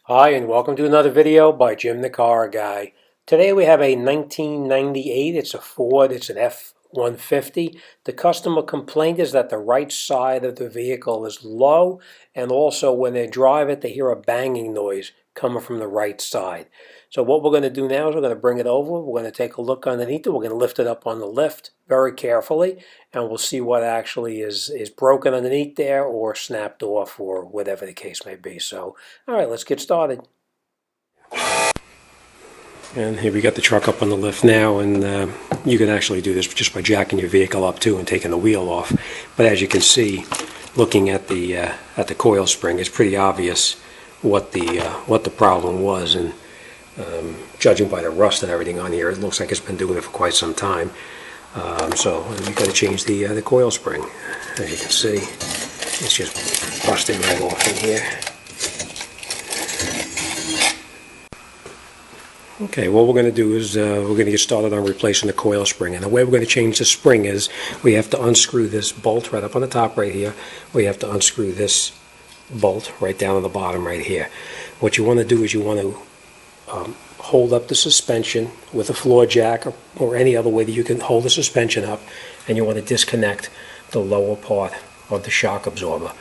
Hi, and welcome to another video by Jim the Car Guy. Today we have a 1998, it's a Ford, it's an F150. The customer complaint is that the right side of the vehicle is low, and also when they drive it, they hear a banging noise coming from the right side. So what we're going to do now is we're going to bring it over, we're going to take a look underneath it, we're going to lift it up on the lift very carefully, and we'll see what actually is broken underneath there or snapped off or whatever the case may be. So, all right, let's get started. And here we got the truck up on the lift now, and you can actually do this just by jacking your vehicle up too and taking the wheel off. But as you can see, looking at the coil spring, it's pretty obvious what the problem was, and judging by the rust and everything on here, it looks like it's been doing it for quite some time. So you've got to change the coil spring. As you can see, it's just busting right off in here. Okay, what we're going to do is we're going to get started on replacing the coil spring. And the way we're going to change the spring is we have to unscrew this bolt right up on the top right here. We have to unscrew this bolt right down on the bottom right here. What you want to do is you want to hold up the suspension with a floor jack or any other way that you can hold the suspension up, and you want to disconnect the lower part of the shock absorber.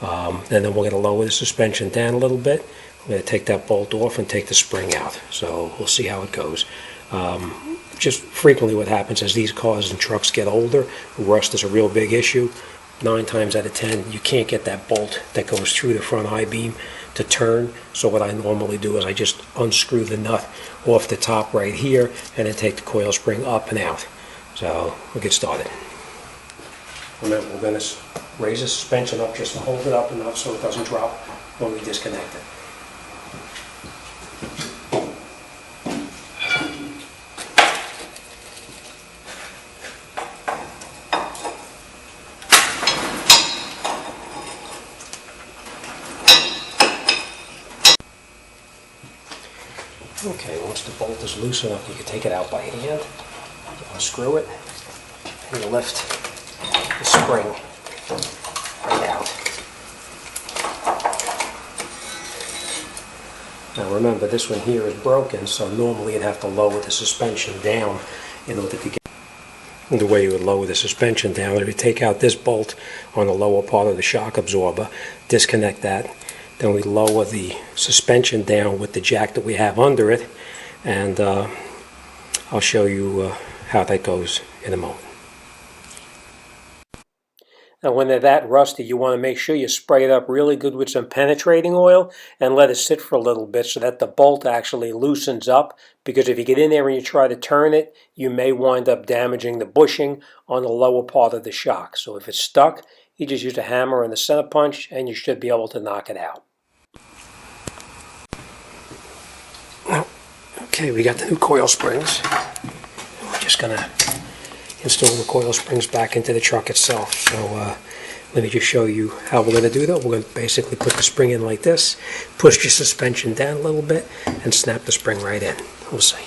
And then we're going to lower the suspension down a little bit. We're going to take that bolt off and take the spring out. So we'll see how it goes. Just frequently what happens as these cars and trucks get older, rust is a real big issue. 9 times out of 10, you can't get that bolt that goes through the front I-beam to turn. So what I normally do is I just unscrew the nut off the top right here and then take the coil spring up and out. So we'll get started. Remember, we're going to raise the suspension up just to hold it up enough so it doesn't drop when we disconnect it. Okay, once the bolt is loose enough, you can take it out by hand. You unscrew it, and you lift the spring right out. Now remember, this one here is broken, so normally you'd have to lower the suspension down in order to get. The way you would lower the suspension down, if you take out this bolt on the lower part of the shock absorber, disconnect that, then we lower the suspension down with the jack that we have under it, and I'll show you how that goes in a moment. Now when they're that rusty, you want to make sure you spray it up really good with some penetrating oil and let it sit for a little bit so that the bolt actually loosens up, because if you get in there and you try to turn it, you may wind up damaging the bushing on the lower part of the shock. So if it's stuck, you just use a hammer and a center punch and you should be able to knock it out. Okay, we got the new coil springs. We're just going to install the coil springs back into the truck itself. So let me just show you how we're going to do that. We're going to basically put the spring in like this, push your suspension down a little bit, and snap the spring right in. We'll see.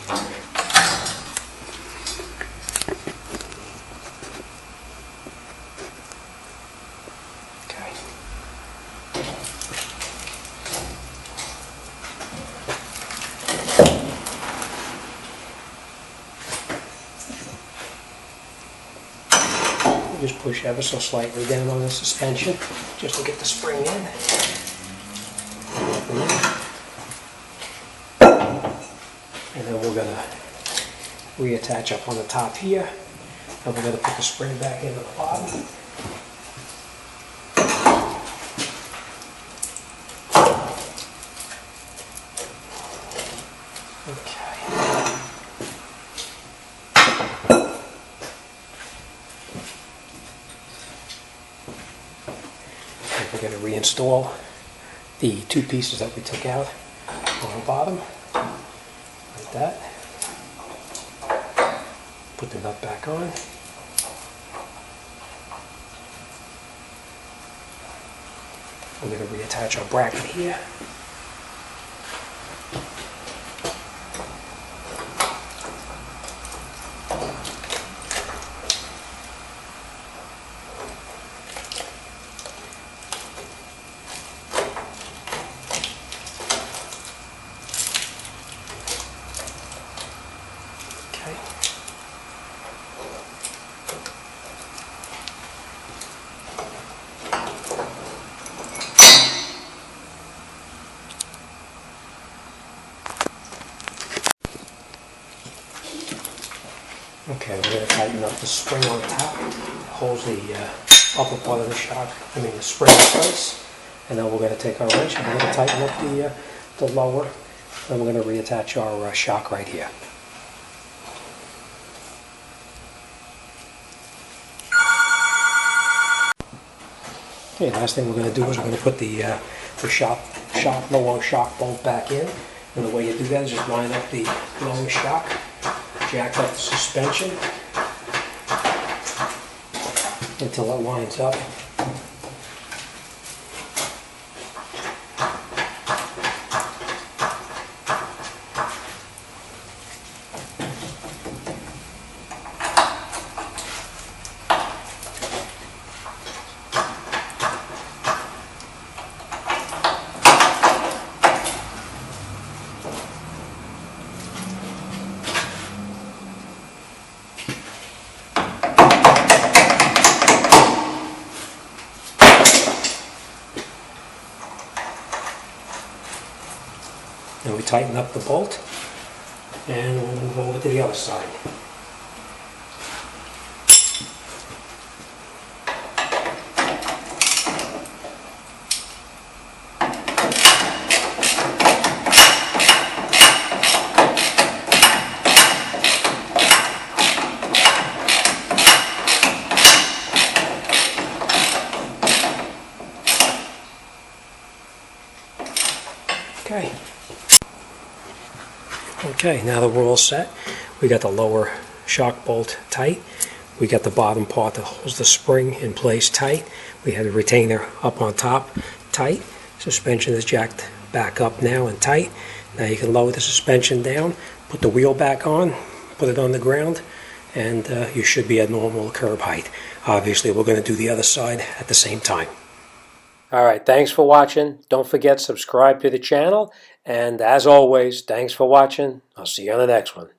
Just push ever so slightly down on the suspension just to get the spring in. And then we're going to reattach up on the top here. And we're going to put the spring back into the bottom. Okay. We're going to reinstall the 2 pieces that we took out on the bottom, like that. Put the nut back on. We're going to reattach our bracket here. Okay, we're going to tighten up the spring on top. It holds the upper part of the shock, the spring in place. And then we're going to take our wrench and we're going to tighten up the lower. And we're going to reattach our shock right here. Okay, last thing we're going to do is we're going to put the lower shock bolt back in. And the way you do that is just line up the lower shock, jack up the suspension until it lines up. And we tighten up the bolt, and we'll move over to the other side. Okay, now that we're all set, we got the lower shock bolt tight. We got the bottom part that holds the spring in place tight. We have the retainer up on top tight. Suspension is jacked back up now and tight. Now you can lower the suspension down, put the wheel back on, put it on the ground, and you should be at normal curb height. Obviously, we're going to do the other side at the same time. Alright, thanks for watching. Don't forget, subscribe to the channel. And as always, thanks for watching. I'll see you on the next one.